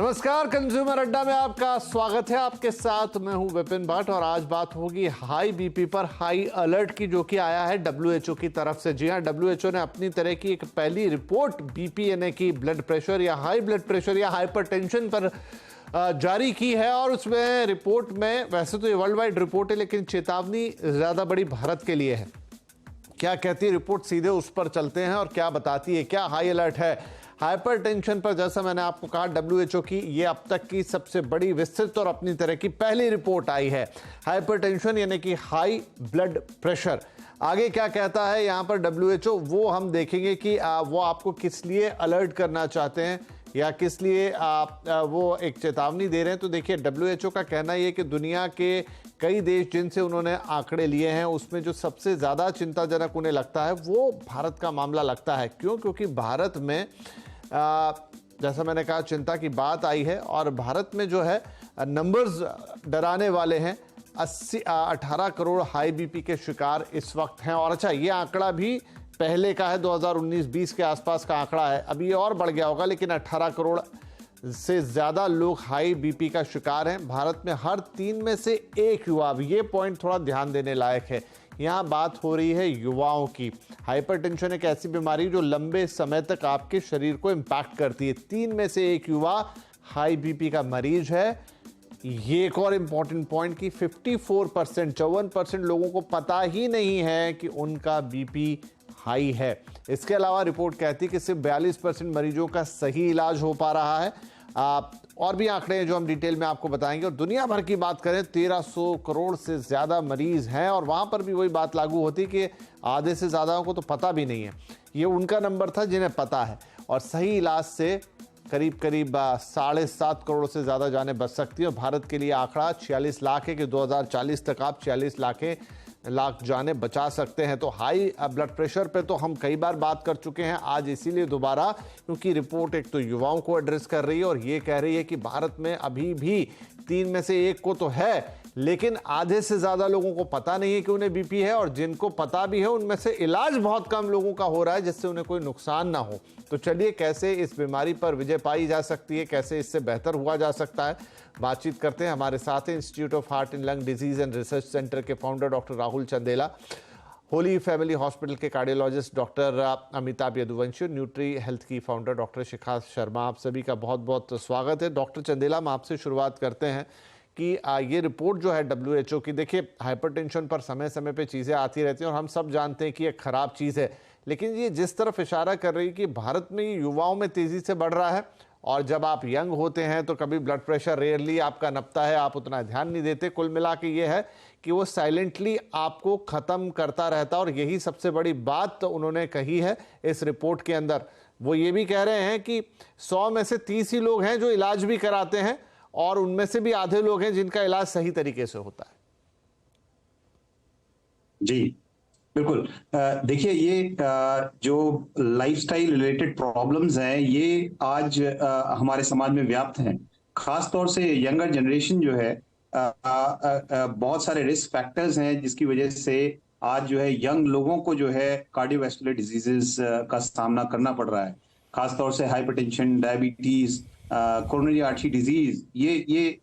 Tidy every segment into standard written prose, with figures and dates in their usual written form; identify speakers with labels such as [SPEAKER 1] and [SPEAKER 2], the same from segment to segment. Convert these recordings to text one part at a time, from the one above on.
[SPEAKER 1] नमस्कार, कंज्यूमर अड्डा में आपका स्वागत है। आपके साथ मैं हूं विपिन भट्ट और आज बात होगी हाई बीपी पर, हाई अलर्ट की, जो कि आया है डब्ल्यूएचओ की तरफ से। जी हां, डब्ल्यूएचओ ने अपनी तरह की एक पहली रिपोर्ट बीपी यानी कि ब्लड प्रेशर या हाई ब्लड प्रेशर या हाइपरटेंशन पर जारी की है। और उसमें रिपोर्ट में, वैसे तो ये वर्ल्ड वाइड रिपोर्ट है, लेकिन चेतावनी ज्यादा बड़ी भारत के लिए है। क्या कहती है रिपोर्ट, सीधे उस पर चलते हैं और क्या बताती है। क्या हाई अलर्ट है हाइपरटेंशन पर? जैसा मैंने आपको कहा, डब्ल्यूएचओ की ये अब तक की सबसे बड़ी, विस्तृत और अपनी तरह की पहली रिपोर्ट आई है। हाइपरटेंशन यानी कि हाई ब्लड प्रेशर। आगे क्या कहता है यहाँ पर डब्ल्यूएचओ, वो हम देखेंगे कि वो आपको किस लिए अलर्ट करना चाहते हैं या किस लिए वो एक चेतावनी दे रहे हैं। तो देखिए, डब्ल्यूएचओ का कहना ये कि दुनिया के कई देश जिनसे उन्होंने आंकड़े लिए हैं, उसमें जो सबसे ज़्यादा चिंताजनक उन्हें लगता है वो भारत का मामला लगता है। क्यों? क्योंकि भारत में जैसा मैंने कहा, चिंता की बात आई है और भारत में जो है नंबर्स डराने वाले हैं। 18 करोड़ हाई बीपी के शिकार इस वक्त हैं। और अच्छा, ये आंकड़ा भी पहले का है, 2019-20 के आसपास का आंकड़ा है। अभी ये और बढ़ गया होगा, लेकिन 18 करोड़ से ज़्यादा लोग हाई बीपी का शिकार हैं। भारत में हर 3 में से 1 युवा, ये पॉइंट थोड़ा ध्यान देने लायक है। यहाँ बात हो रही है युवाओं की। हाइपरटेंशन एक ऐसी बीमारी जो लंबे समय तक आपके शरीर को इम्पैक्ट करती है। 3 में से 1 युवा हाई बीपी का मरीज है। ये एक और इम्पॉर्टेंट पॉइंट कि 54% लोगों को पता ही नहीं है कि उनका बीपी हाई है। इसके अलावा रिपोर्ट कहती है कि सिर्फ 42% मरीजों का सही इलाज हो पा रहा है। और भी आंकड़े हैं जो हम डिटेल में आपको बताएंगे। और दुनिया भर की बात करें, 1300 करोड़ से ज़्यादा मरीज हैं और वहाँ पर भी वही बात लागू होती कि आधे से ज़्यादा को तो पता भी नहीं है। ये उनका नंबर था जिन्हें पता है। और सही इलाज से करीब 7.5 करोड़ से ज़्यादा जानें बच सकती है। और भारत के लिए आंकड़ा 46 लाख है कि 2040 तक आप 46 लाख जानें बचा सकते हैं। तो हाई ब्लड प्रेशर पे तो हम कई बार बात कर चुके हैं, आज इसीलिए दोबारा, क्योंकि रिपोर्ट एक तो युवाओं को एड्रेस कर रही है और ये कह रही है कि भारत में अभी भी 3 में से 1 को तो है, लेकिन आधे से ज़्यादा लोगों को पता नहीं है कि उन्हें बीपी है। और जिनको पता भी है, उनमें से इलाज बहुत कम लोगों का हो रहा है जिससे उन्हें कोई नुकसान ना हो। तो चलिए, कैसे इस बीमारी पर विजय पाई जा सकती है, कैसे इससे बेहतर हुआ जा सकता है, बातचीत करते हैं। हमारे साथ institute of heart and lung disease and research centre के founder doctor Rahul Chandela, holy family hospital के cardiologist doctor Amitabh Yaduvanshi, nutri health की फाउंडर डॉक्टर शिखा शर्मा। आप सभी का बहुत बहुत स्वागत है। डॉक्टर चंदेला, हम आपसे शुरुआत करते हैं कि ये रिपोर्ट जो है डब्ल्यूएचओ की, देखिए हाइपरटेंशन पर समय समय पे चीज़ें आती रहती हैं और हम सब जानते हैं कि ये खराब चीज़ है, लेकिन ये जिस तरफ इशारा कर रही है कि भारत में ये युवाओं में तेज़ी से बढ़ रहा है। और जब आप यंग होते हैं तो कभी ब्लड प्रेशर रेयरली आपका नपता है, आप उतना ध्यान नहीं देते। कुल मिला के ये है कि वो साइलेंटली आपको ख़त्म करता रहता है। और यही सबसे बड़ी बात तो उन्होंने कही है इस रिपोर्ट के अंदर। वो ये भी कह रहे हैं कि 100 में से 30 ही लोग हैं जो इलाज भी कराते हैं और उनमें से भी आधे लोग हैं जिनका इलाज सही तरीके से होता है।
[SPEAKER 2] जी बिल्कुल। देखिए, ये जो लाइफस्टाइल रिलेटेड प्रॉब्लम्स हैं, ये आज हमारे समाज में व्याप्त हैं। खास तौर से यंगर जनरेशन जो है, बहुत सारे रिस्क फैक्टर्स हैं जिसकी वजह से आज जो है यंग लोगों को जो है कार्डियोवैस्कुलर डिजीजेस का सामना करना पड़ रहा है। खास तौर से hypertension, diabetes, coronary artery disease, ये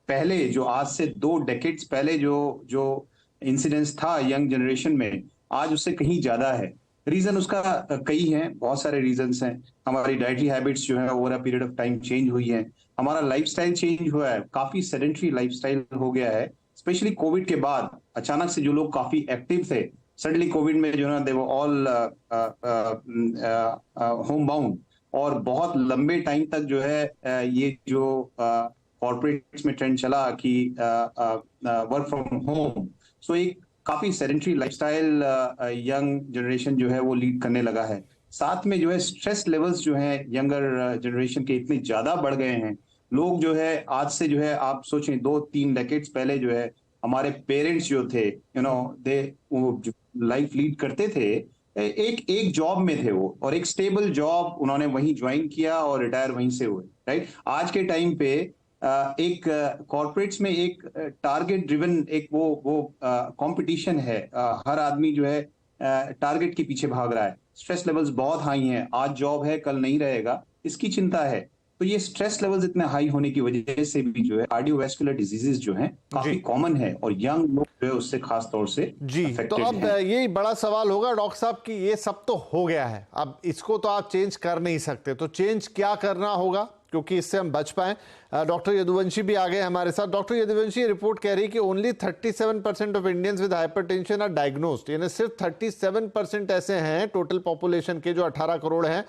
[SPEAKER 2] पहले जो आज से 2 डेकेड्स पहले जो इंसिडेंस था यंग जनरेशन में, आज उससे कहीं ज्यादा है। रीजन उसका कई हैं, बहुत सारे रीजंस हैं। हमारी डाइटरी हैबिट्स जो है over a period of time change हुई है। हमारा लाइफस्टाइल चेंज हुआ है, काफी सेडेंटरी लाइफस्टाइल हो गया है। स्पेशली कोविड के बाद अचानक से जो लोग काफी एक्टिव थे, सडनली कोविड में जो है दे वर ऑल होम बाउंड। और बहुत लंबे टाइम तक जो है ये जो कॉर्पोरेट्स में ट्रेंड चला कि वर्क फ्रॉम होम, सो एक काफी सेडेंटरी लाइफस्टाइल यंग जनरेशन जो है वो लीड करने लगा है। साथ में जो है स्ट्रेस लेवल्स जो है यंगर जनरेशन के इतने ज्यादा बढ़ गए हैं। लोग जो है आज से जो है, आप सोचें 2-3 डेकेड्स पहले जो है हमारे पेरेंट्स जो थे, दे लाइफ लीड करते थे, एक जॉब में थे वो, और एक स्टेबल जॉब उन्होंने वहीं ज्वाइन किया और रिटायर वहीं से हुए। राइट, आज के टाइम पे एक कॉर्पोरेट्स में एक टारगेट ड्रिवन एक वो कंपटीशन है। हर आदमी जो है टारगेट के पीछे भाग रहा है। स्ट्रेस लेवल्स बहुत हाई हैं। आज जॉब है, कल नहीं रहेगा, इसकी चिंता है। तो ये स्ट्रेस लेवल्स इतने हाई होने की वजह से भी जो है कार्डियोवैस्कुलर डिजीजेस जो हैं काफी कॉमन है, और यंग लोग जो है उससे खास तौर से
[SPEAKER 1] जी। तो
[SPEAKER 2] अफेक्टेड
[SPEAKER 1] अब
[SPEAKER 2] हैं।
[SPEAKER 1] यही बड़ा सवाल होगा डॉक्टर साहब कि ये सब तो हो गया है, अब इसको तो आप चेंज कर नहीं सकते, तो चेंज क्या करना होगा क्योंकि इससे हम बच पाए? डॉक्टर यदुवंशी भी आ गए हमारे साथ। डॉक्टर यदुवंशी, रिपोर्ट कह रही है कि only 37% of Indians with hypertension are diagnosed, यानी सिर्फ 37% ऐसे हैं टोटल पॉपुलेशन के, जो 18 करोड़ हैं,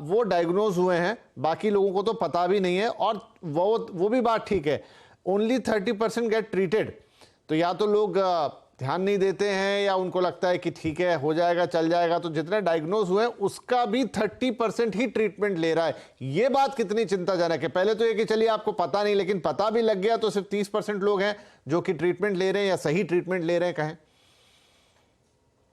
[SPEAKER 1] वो डायग्नोज हुए हैं, बाकी लोगों को तो पता भी नहीं है। और वो भी बात ठीक है, ओनली 30% गेट ट्रीटेड, तो या तो लोग ध्यान नहीं देते हैं या उनको लगता है कि ठीक है हो जाएगा चल जाएगा। तो जितने डायग्नोज हुए उसका भी 30% ही ट्रीटमेंट ले रहा है। ये बात कितनी चिंताजनक है? पहले तो ये कि चलिए आपको पता नहीं, लेकिन पता भी लग गया तो सिर्फ 30% लोग हैं जो कि ट्रीटमेंट ले रहे हैं या सही ट्रीटमेंट ले रहे हैं, कहें?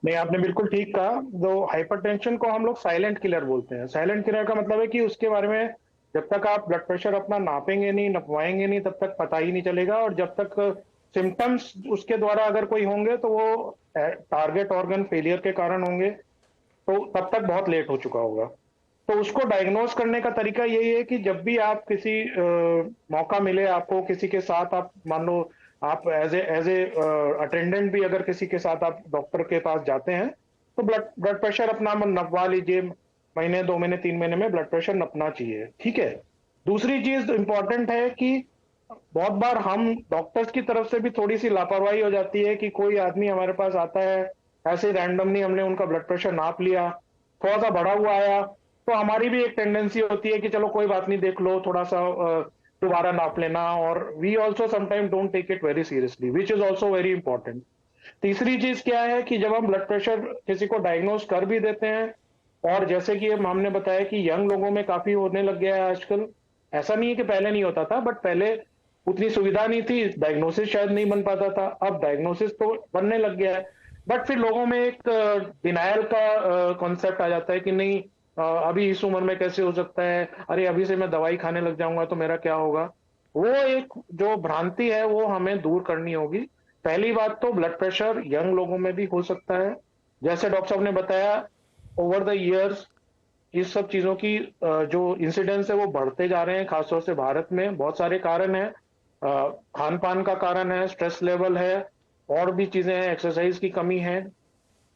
[SPEAKER 3] नहीं, आपने बिल्कुल ठीक कहा। तो हाइपरटेंशन को हम लोग साइलेंट किलर बोलते हैं। साइलेंट किलर का मतलब है कि उसके बारे में जब तक आप ब्लड प्रेशर अपना नापेंगे नहीं, नपवाएंगे नहीं, तब तक पता ही नहीं चलेगा। और जब तक सिम्टम्स उसके द्वारा अगर कोई होंगे तो वो टारगेट ऑर्गन फेलियर के कारण होंगे, तो तब तक बहुत लेट हो चुका होगा। तो उसको डायग्नोज करने का तरीका यही है कि जब भी आप किसी मौका मिले आपको, किसी के साथ आप मान लो आप एज ए अटेंडेंट भी अगर किसी के साथ आप डॉक्टर के पास जाते हैं, तो ब्लड प्रेशर अपना नपवा लीजिए। महीने 2 महीने 3 महीने में ब्लड प्रेशर नपना चाहिए, ठीक है। दूसरी चीज इंपॉर्टेंट है कि बहुत बार हम डॉक्टर्स की तरफ से भी थोड़ी सी लापरवाही हो जाती है कि कोई आदमी हमारे पास आता है, ऐसे रैंडमली हमने उनका ब्लड प्रेशर नाप लिया, थोड़ा सा बढ़ा हुआ आया, तो हमारी भी एक टेंडेंसी होती है कि चलो कोई बात नहीं, देख लो, थोड़ा सा दोबारा नाप लेना। और we also sometime don't take it very seriously, which is also very important. तीसरी चीज क्या है कि जब हम ब्लड प्रेशर किसी को डायग्नोज कर भी देते हैं, और जैसे कि हमने बताया कि यंग लोगों में काफी होने लग गया है आजकल, ऐसा नहीं है कि पहले नहीं होता था, बट पहले उतनी सुविधा नहीं थी, डायग्नोसिस शायद नहीं बन पाता था। अब डायग्नोसिस तो बनने लग गया है, बट फिर लोगों में एक डिनायल का कॉन्सेप्ट आ जाता है कि नहीं, अभी इस उम्र में कैसे हो सकता है, अरे अभी से मैं दवाई खाने लग जाऊंगा तो मेरा क्या होगा। वो एक जो भ्रांति है वो हमें दूर करनी होगी। पहली बात तो ब्लड प्रेशर यंग लोगों में भी हो सकता है, जैसे डॉक्टर साहब ने बताया, ओवर द ईयर्स इस सब चीजों की जो इंसिडेंस है वो बढ़ते जा रहे हैं, खासतौर से भारत में। बहुत सारे कारण हैं, खान पान का कारण है, स्ट्रेस लेवल है, और भी चीजें हैं, एक्सरसाइज की कमी है।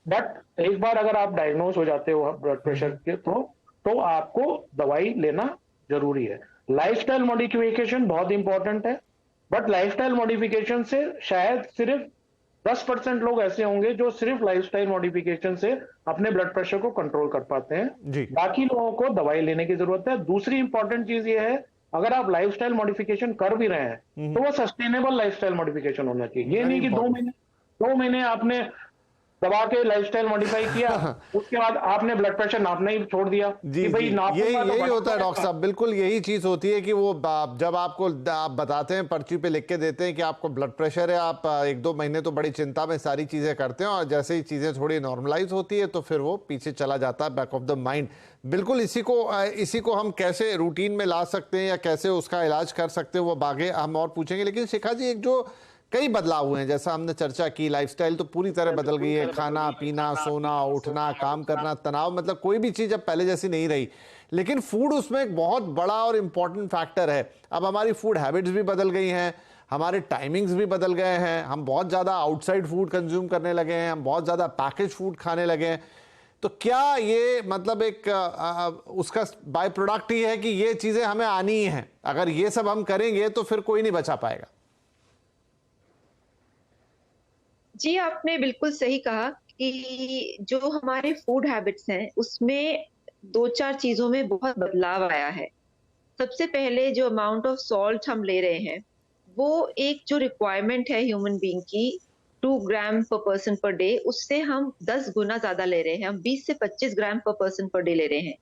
[SPEAKER 3] बट एक बार अगर आप डायग्नोज हो जाते हो ब्लड प्रेशर के, तो आपको दवाई लेना जरूरी है। लाइफस्टाइल मॉडिफिकेशन बहुत इंपॉर्टेंट है, बट लाइफस्टाइल मॉडिफिकेशन से शायद सिर्फ 10% लोग ऐसे होंगे जो सिर्फ लाइफस्टाइल मॉडिफिकेशन से अपने ब्लड प्रेशर को कंट्रोल कर पाते हैं।
[SPEAKER 1] जी।
[SPEAKER 3] बाकी लोगों को दवाई लेने की जरूरत है। दूसरी इंपॉर्टेंट चीज ये है, अगर आप लाइफस्टाइल मॉडिफिकेशन कर भी रहे हैं तो वो सस्टेनेबल लाइफस्टाइल मॉडिफिकेशन होना चाहिए। ये नहीं कि 2 महीने आपने दबा के लाइफस्टाइल मॉडिफाई किया, उसके बाद आपने ब्लड प्रेशर नापना ही छोड़ दिया
[SPEAKER 1] जी,
[SPEAKER 3] कि भाई
[SPEAKER 1] जी।
[SPEAKER 3] नापूंगा तो
[SPEAKER 1] यही
[SPEAKER 3] बढ़
[SPEAKER 1] होता है डॉक्टर
[SPEAKER 3] जाएगा।
[SPEAKER 1] साहब, बिल्कुल यही चीज होती है कि वो जब आपको आप बताते हैं, पर्ची पे लिख के देते हैं कि आपको ब्लड प्रेशर है, आप 1-2 महीने तो बड़ी चिंता में सारी चीजें करते हैं, और जैसे ही चीजें थोड़ी नॉर्मलाइज होती है तो फिर वो पीछे चला जाता है, बैक ऑफ द माइंड। बिल्कुल इसी को हम कैसे रूटीन में ला सकते हैं या कैसे उसका इलाज कर सकते हैं वो आगे हम और पूछेंगे। लेकिन शिखा जी, एक जो कई बदलाव हुए हैं, जैसा हमने चर्चा की, लाइफस्टाइल तो पूरी तरह बदल गई है, खाना पीना, सोना उठना, काम करना, तनाव, मतलब कोई भी चीज अब पहले जैसी नहीं रही। लेकिन फूड उसमें एक बहुत बड़ा और इंपॉर्टेंट फैक्टर है। अब हमारी फूड हैबिट्स भी बदल गई हैं, हमारे टाइमिंग्स भी बदल गए हैं, हम बहुत ज़्यादा आउटसाइड फूड कंज्यूम करने लगे हैं, हम बहुत ज़्यादा पैकेज फूड खाने लगे हैं। तो क्या ये मतलब एक उसका बाय प्रोडक्ट ही है कि ये चीज़ें हमें आनी ही हैं, अगर ये सब हम करेंगे तो फिर कोई नहीं बचा पाएगा?
[SPEAKER 4] जी, आपने बिल्कुल सही कहा कि जो हमारे फूड हैबिट्स हैं उसमें 2-4 चीजों में बहुत बदलाव आया है। सबसे पहले जो अमाउंट ऑफ सॉल्ट हम ले रहे हैं, वो एक जो रिक्वायरमेंट है ह्यूमन बीइंग की 2 ग्राम पर पर्सन पर डे, उससे हम 10 गुना ज्यादा ले रहे हैं। हम 20 से 25 ग्राम पर पर्सन पर डे ले रहे हैं।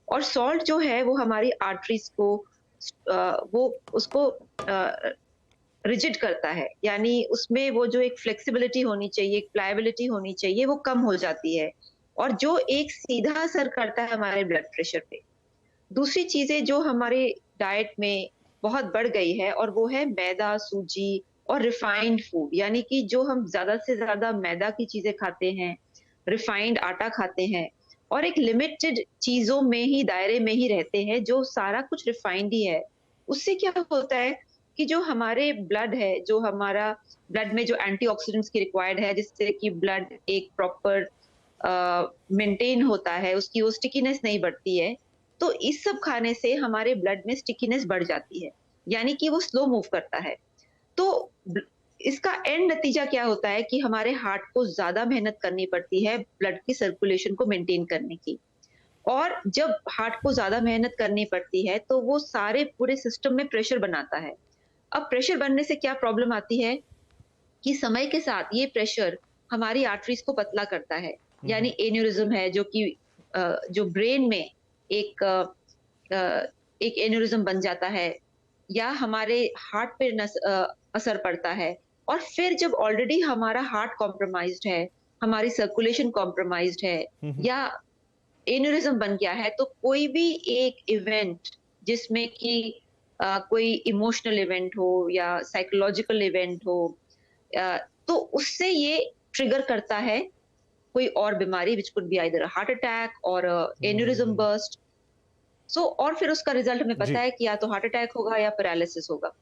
[SPEAKER 4] और सॉल्ट जो है वो हमारी आर्टरीज को वो उसको रिजिड करता है, यानी उसमें वो जो एक फ्लेक्सिबिलिटी होनी चाहिए, एक प्लायबिलिटी होनी चाहिए, वो कम हो जाती है, और जो एक सीधा असर करता है हमारे ब्लड प्रेशर पे। दूसरी चीजें जो हमारे डाइट में बहुत बढ़ गई है, और वो है मैदा, सूजी और रिफाइंड फूड, यानी कि जो हम ज्यादा से ज्यादा मैदा की चीजें खाते हैं, रिफाइंड आटा खाते हैं, और एक लिमिटेड चीजों में ही, दायरे में ही रहते हैं, जो सारा कुछ रिफाइंड ही है। उससे क्या होता है कि जो हमारे ब्लड है, जो हमारा ब्लड में जो एंटीऑक्सीडेंट्स की रिक्वायर्ड है, जिससे कि ब्लड एक प्रॉपर मेंटेन होता है, उसकी वो स्टिकीनेस नहीं बढ़ती है, तो इस सब खाने से हमारे ब्लड में स्टिकीनेस बढ़ जाती है, यानी कि वो स्लो मूव करता है। तो इसका एंड नतीजा क्या होता है कि हमारे हार्ट को ज्यादा मेहनत करनी पड़ती है ब्लड की सर्कुलेशन को मेंटेन करने की। और जब हार्ट को ज्यादा मेहनत करनी पड़ती है तो वो सारे पूरे सिस्टम में प्रेशर बनाता है। अब प्रेशर बनने से क्या प्रॉब्लम आती है कि समय के साथ ये प्रेशर हमारी आर्टरीज को पतला करता है, यानी एन्यूरिज्म है जो कि जो ब्रेन में एक एक एन्यूरिज्म बन जाता है, या हमारे हार्ट पे असर पड़ता है। और फिर जब ऑलरेडी हमारा हार्ट कॉम्प्रोमाइज्ड है, हमारी सर्कुलेशन कॉम्प्रोमाइज्ड है, या एन्यूरिज्म बन गया है, तो कोई भी एक इवेंट जिसमें कि कोई इमोशनल इवेंट हो या साइकोलॉजिकल इवेंट हो, तो उससे ये ट्रिगर करता है कोई और बीमारी, which could be either heart attack और एन्यूरिज्म बर्स्ट। सो और फिर उसका रिजल्ट हमें पता है कि या तो हार्ट अटैक होगा या पैरालिसिस होगा।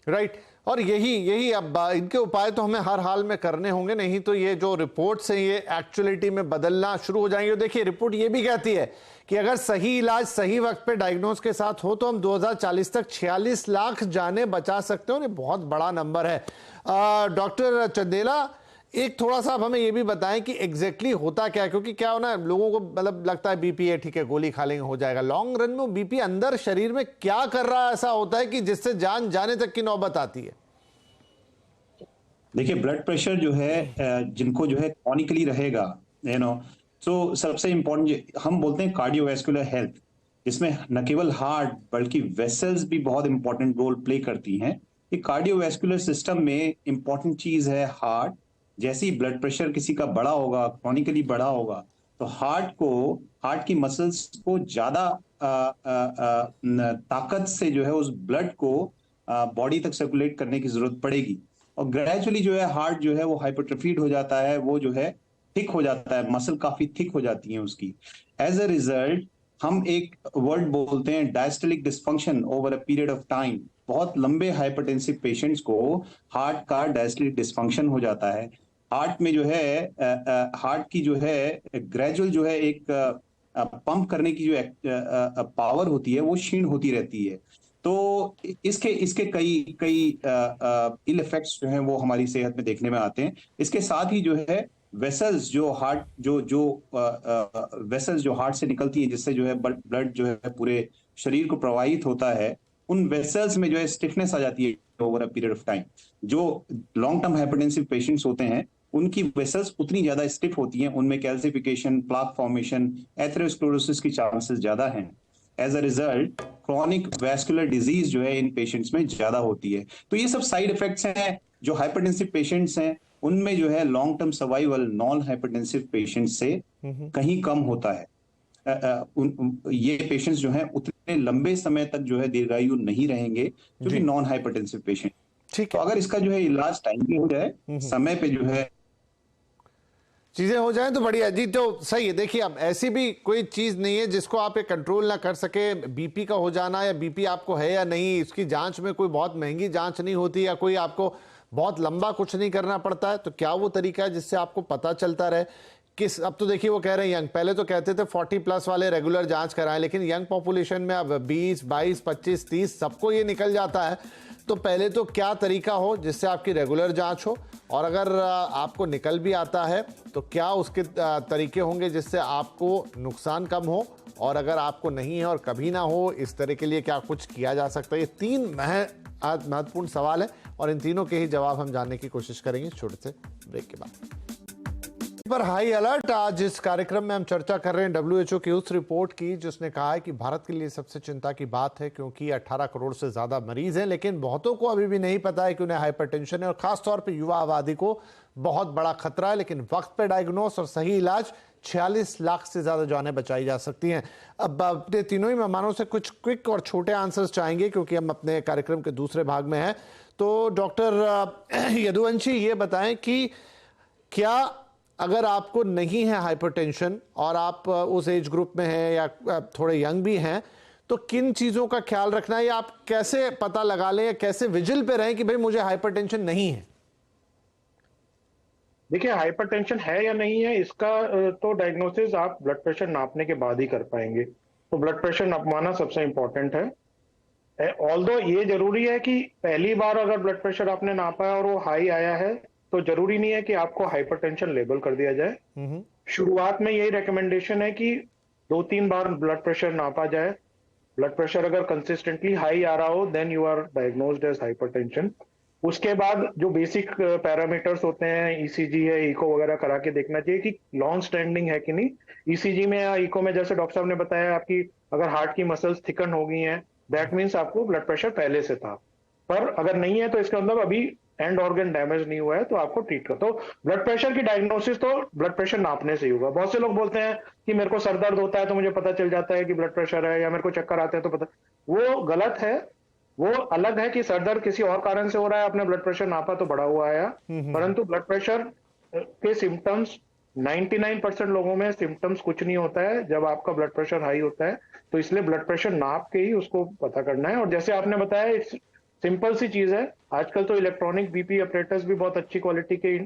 [SPEAKER 1] राइट और यही अब इनके उपाय तो हमें हर हाल में करने होंगे, नहीं तो ये जो रिपोर्ट्स हैं ये एक्चुअलिटी में बदलना शुरू हो जाएंगे। देखिए रिपोर्ट ये भी कहती है कि अगर सही इलाज सही वक्त पे डायग्नोज के साथ हो तो हम 2040 तक 46 लाख जानें बचा सकते हो। ये बहुत बड़ा नंबर है। डॉक्टर चंदेला, एक थोड़ा सा अब हमें ये भी बताएं कि एग्जैक्टली होता क्या है, क्योंकि क्या हो ना, लोगों को मतलब लगता है बीपी है, ठीक है गोली खा लेंगे हो जाएगा। लॉन्ग रन में बीपी अंदर शरीर में क्या कर रहा है ऐसा होता है कि जिससे जान जाने तक की नौबत आती है?
[SPEAKER 2] देखिए ब्लड प्रेशर जो है जिनको जो है क्रॉनिकली रहेगा, तो सबसे इंपॉर्टेंट हम बोलते हैं कार्डियोवैस्कुलर हेल्थ, इसमें न केवल हार्ट बल्कि वेसल्स भी बहुत इंपॉर्टेंट रोल प्ले करती हैं। कि कार्डियोवैस्कुलर सिस्टम में इंपॉर्टेंट चीज है हार्ट। जैसे ही ब्लड प्रेशर किसी का बड़ा होगा, क्रॉनिकली बड़ा होगा, तो हार्ट की मसल्स को ज्यादा ताकत से जो है उस ब्लड को बॉडी तक सर्कुलेट करने की जरूरत पड़ेगी। और ग्रेजुअली जो है हार्ट जो है वो हाइपरट्रोफीड हो जाता है, वो जो है थिक हो जाता है, मसल काफी थिक हो जाती है उसकी। एज अ रिजल्ट हम एक वर्ड बोलते हैं diastolic dysfunction over a period of time. बहुत लंबे हाइपरटेंसिव पेशेंट्स को हार्ट का डायस्टोलिक डिस्फंक्शन हो जाता है। हार्ट में जो है हार्ट की जो है ग्रेजुअल जो है एक पंप करने की जो पावर होती है वो क्षीण होती रहती है। तो इसके कई इल इफेक्ट्स जो हैं वो हमारी सेहत में देखने में आते हैं। इसके साथ ही जो है वेसल्स जो हार्ट वेसल्स जो हार्ट से निकलती है, जिससे जो है ब्लड जो है पूरे शरीर को प्रवाहित होता है, उन वेसल्स में जो है स्टिफनेस आ जाती है over a period of time. जो लॉन्ग टर्म हाइपरटेंसिव पेशेंट्स होते हैं उनकी वेसल्स उतनी ज्यादा स्टिफ होती हैं, उनमें कैल्सिफिकेशन, प्लाक फॉर्मेशन, एथेरोस्क्लेरोसिस की चांसेस ज्यादा हैं। As a result chronic vascular disease जो है इन पेशेंट्स में ज्यादा होती है। तो ये सब साइड इफेक्ट्स हैं। जो हाइपरटेंसिव पेशेंट्स हैं उनमें जो है long term survival non hypertensive patients से कहीं कम होता है। ये पेशेंट्स जो हैं उतने लंबे समय तक जो है दीर्घायु नहीं रहेंगे जो कि नॉन हाइपरटेंसिव पेशेंट।
[SPEAKER 1] ठीक है,
[SPEAKER 2] तो अगर इसका जो है इलाज टाइम पे हो जाए, समय पे जो है
[SPEAKER 1] चीजें हो जाएं तो बढ़िया जी। तो सही है। देखिए अब ऐसी भी कोई चीज नहीं है जिसको आप एक कंट्रोल ना कर सके। बीपी का हो जाना या बीपी आपको है या नहीं, इसकी जांच में कोई बहुत महंगी जांच नहीं होती या कोई आपको बहुत लंबा कुछ नहीं करना पड़ता है। तो क्या वो तरीका है जिससे आपको पता चलता रहे किस, अब तो देखिए वो कह रहे हैं यंग, पहले तो कहते थे 40+ वाले रेगुलर जांच कराएं, लेकिन यंग पॉपुलेशन में अब 20, 22, 25, 30 सबको ये निकल जाता है। तो पहले तो क्या तरीका हो जिससे आपकी रेगुलर जांच हो, और अगर आपको निकल भी आता है तो क्या उसके तरीके होंगे जिससे आपको नुकसान कम हो, और अगर आपको नहीं है और कभी ना हो इस तरह के लिए क्या कुछ किया जा सकता है। ये 3 महत्वपूर्ण सवाल है और इन तीनों के ही जवाब हम जानने की कोशिश करेंगे छोटे से ब्रेक के बाद। पर हाई अलर्ट, आज इस कार्यक्रम में हम चर्चा कर रहे हैं WHO की उस रिपोर्ट की जिसने कहा है कि भारत के लिए सबसे चिंता की बात है, क्योंकि 18 करोड़ से ज्यादा मरीज हैं, लेकिन बहुतों को अभी भी नहीं पता है कि उन्हें हाइपरटेंशन है, और खासतौर पे युवा आबादी को बहुत बड़ा खतरा है। लेकिन वक्त पे डायग्नोस और सही इलाज 46 लाख से ज्यादा जानें बचाई जा सकती हैं। अब अपने तीनों ही मेहमानों से कुछ क्विक और छोटे आंसर्स चाहेंगे क्योंकि हम अपने कार्यक्रम के दूसरे भाग में हैं। तो डॉक्टर यदुवंशी, ये बताएं कि क्या अगर आपको नहीं है हाइपरटेंशन और आप उस एज ग्रुप में हैं या थोड़े यंग भी हैं, तो किन चीज़ों का ख्याल रखना है या आप कैसे पता लगा लें या कैसे विजिल पे रहें कि भाई मुझे हाइपरटेंशन नहीं है?
[SPEAKER 3] देखिए, हाइपरटेंशन है या नहीं है इसका तो डायग्नोसिस आप ब्लड प्रेशर नापने के बाद ही कर पाएंगे। तो ब्लड प्रेशर नापवाना सबसे इंपॉर्टेंट है। ऑल्दो ये जरूरी है कि पहली बार अगर ब्लड प्रेशर आपने नापा है और वो हाई आया है, तो जरूरी नहीं है कि आपको हाइपरटेंशन लेबल कर दिया जाए। शुरुआत में यही रिकमेंडेशन है कि 2-3 बार ब्लड प्रेशर नापा जाए। ब्लड प्रेशर अगर कंसिस्टेंटली हाई आ रहा हो, then you are diagnosed as hypertension. उसके बाद जो बेसिक पैरामीटर्स होते हैं, ईसीजी है, इको वगैरह करा के देखना चाहिए कि लॉन्ग स्टैंडिंग है कि नहीं। ईसीजी में या इको में जैसे डॉक्टर साहब ने बताया, आपकी अगर हार्ट की मसल्स थिकन हो गई हैं, दैट मीन्स आपको ब्लड प्रेशर पहले से था। पर अगर नहीं है तो इसका मतलब अभी एंड ऑर्गन डैमेज नहीं हुआ है, तो आपको ट्रीट करो। तो ब्लड प्रेशर की डायग्नोसिस तो ब्लड प्रेशर नापने से ही होगा। बहुत से लोग बोलते हैं कि मेरे को सर दर्द होता है तो मुझे पता चल जाता है कि ब्लड प्रेशर है, या मेरे को चक्कर आते हैं तो पता। वो गलत है। वो अलग है कि सर दर्द किसी और कारण से हो रहा है, आपने ब्लड प्रेशर नापा तो बढ़ा हुआ आया। परंतु ब्लड प्रेशर के सिम्टम्स 99% लोगों में सिम्टम्स कुछ नहीं होता है जब आपका ब्लड प्रेशर हाई होता है। तो इसलिए ब्लड प्रेशर नाप के ही उसको पता करना है। और जैसे आपने बताया, इट्स सिंपल सी चीज है। आजकल तो इलेक्ट्रॉनिक बीपी ऑपरेटर्स भी बहुत अच्छी क्वालिटी के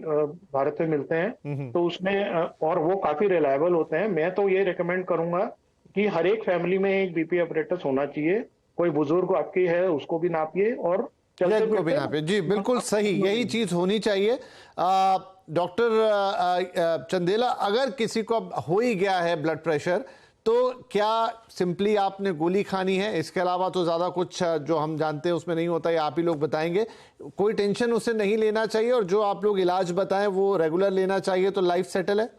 [SPEAKER 3] भारत में मिलते हैं, तो उसमें और वो काफी रिलायबल होते हैं। मैं तो ये रिकमेंड करूंगा कि हर एक फैमिली में एक बीपी ऑपरेटर्स होना चाहिए। कोई बुजुर्ग आपकी है उसको भी नापिए और चलते
[SPEAKER 1] को भी नापिए। जी बिल्कुल सही, यही चीज होनी चाहिए। डॉक्टर चंदेला, अगर किसी को अब हो ही गया है ब्लड प्रेशर, तो क्या सिंपली आपने गोली खानी है? इसके अलावा तो ज़्यादा कुछ जो हम जानते हैं उसमें नहीं होता, या आप ही लोग बताएंगे। कोई टेंशन उसे नहीं लेना चाहिए और जो आप लोग इलाज बताएं वो रेगुलर लेना चाहिए, तो लाइफ सेटल है?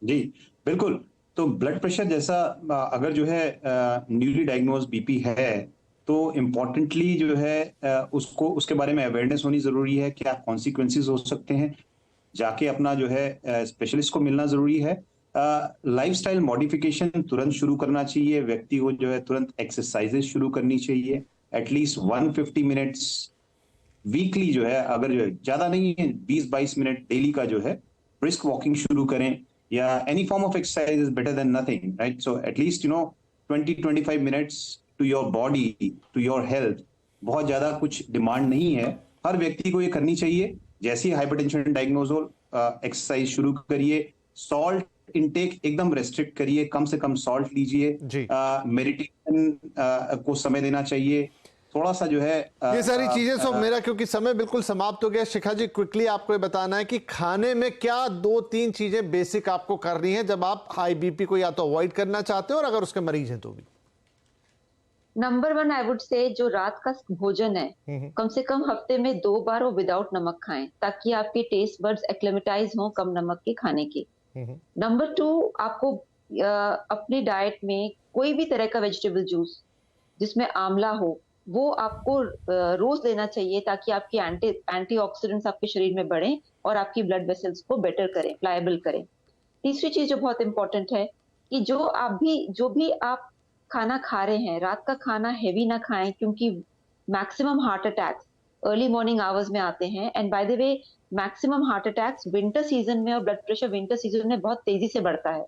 [SPEAKER 2] जी बिल्कुल। तो ब्लड प्रेशर जैसा अगर जो है न्यूली डायग्नोज बीपी है, तो इम्पोर्टेंटली जो है उसको उसके बारे में अवेयरनेस होनी जरूरी है। क्या कॉन्सिक्वेंसेस हो सकते हैं, जाके अपना जो है स्पेशलिस्ट को मिलना जरूरी है। लाइफस्टाइल मॉडिफिकेशन तुरंत शुरू करना चाहिए। व्यक्ति को जो है तुरंत एक्सरसाइजेस शुरू करनी चाहिए, एटलीस्ट 150 मिनट्स वीकली जो है। अगर जो है ज्यादा नहीं है, 20-22 मिनट डेली का जो है ब्रिस्क वॉकिंग शुरू करें, या any form of exercise is better than nothing, right? So at least 20-25 minutes to your body, to your health. बहुत ज्यादा कुछ डिमांड नहीं है, हर व्यक्ति को ये करनी चाहिए। जैसे ही हाइपरटेंशन डायग्नोज हो, एक्सरसाइज शुरू करिए। सॉल्ट इंटेक एकदम रेस्ट्रिक्ट करिए, कम से कम सॉल्ट लीजिए। मेडिटेशन को समय देना चाहिए थोड़ा सा जो है।
[SPEAKER 1] ये सारी चीजें सब मेरा, क्योंकि समय बिल्कुल समाप्त हो गया। शिखा जी, क्विकली आपको ये बताना है कि खाने में क्या 2-3 चीजें बेसिक आपको करनी है जब आप हाई बीपी को या तो अवॉइड करना चाहते हो और अगर उसके मरीज हैं तो भी।
[SPEAKER 4] नंबर 1 आई वुड से, जो रात का भोजन है कम से कम हफ्ते में 2 बार वो विदाउट नमक खाएं, ताकि आपके टेस्ट बड्स एक्लेमेटाइज हो कम नमक के खाने के। नंबर 2, आपको अपनी डाइट में कोई भी तरह का वेजिटेबल जूस जिसमें आंवला हो, वो आपको रोज लेना चाहिए, ताकि आपकी एंटीऑक्सीडेंट्स आपके शरीर में बढ़ें और आपकी ब्लड वेसल्स को बेटर करें, प्लायबल करें। तीसरी चीज जो बहुत इंपॉर्टेंट है कि जो भी आप खाना खा रहे हैं, रात का खाना हेवी ना खाएं, क्योंकि maximum heart attacks early morning hours में आते हैं। And by the way, maximum heart attacks winter season में और ब्लड प्रेशर विंटर सीजन में बहुत तेजी से बढ़ता है।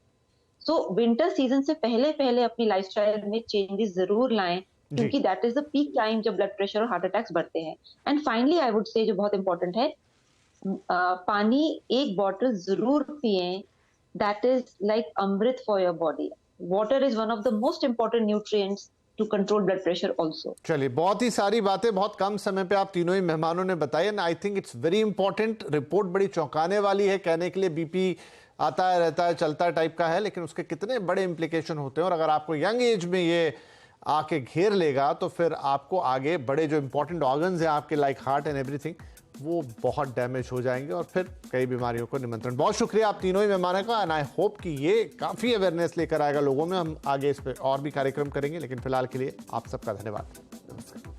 [SPEAKER 4] सो विंटर सीजन से पहले अपनी लाइफस्टाइल में चेंजेस जरूर लाएं, क्योंकि that is the peak time जब ब्लड प्रेशर और हार्ट अटैक्स बढ़ते हैं। And finally I would say, जो बहुत इंपॉर्टेंट है, पानी 1 बॉटल जरूर पिएं। That is like amrit for your body. Water is one of the most important nutrients to control blood pressure also.
[SPEAKER 1] चलिए, बहुत ही सारी बातें बहुत कम समय पे आप तीनों ही मेहमानों ने बताई, and I think it's very important. Report बड़ी चौंकाने वाली है। कहने के लिए बीपी आता है, रहता है, चलता टाइप का है, लेकिन उसके कितने बड़े इंप्लीकेशन होते हैं। और अगर आपको यंग एज में ये आके घेर लेगा तो फिर आपको आगे बड़े जो इंपॉर्टेंट ऑर्गन्स हैं आपके, लाइक हार्ट एंड एवरीथिंग, वो बहुत डैमेज हो जाएंगे और फिर कई बीमारियों को निमंत्रण। बहुत शुक्रिया आप तीनों ही मेहमानों का, एंड आई होप कि ये काफ़ी अवेयरनेस लेकर आएगा लोगों में। हम आगे इस पर और भी कार्यक्रम करेंगे, लेकिन फिलहाल के लिए आप सबका धन्यवाद। नमस्कार।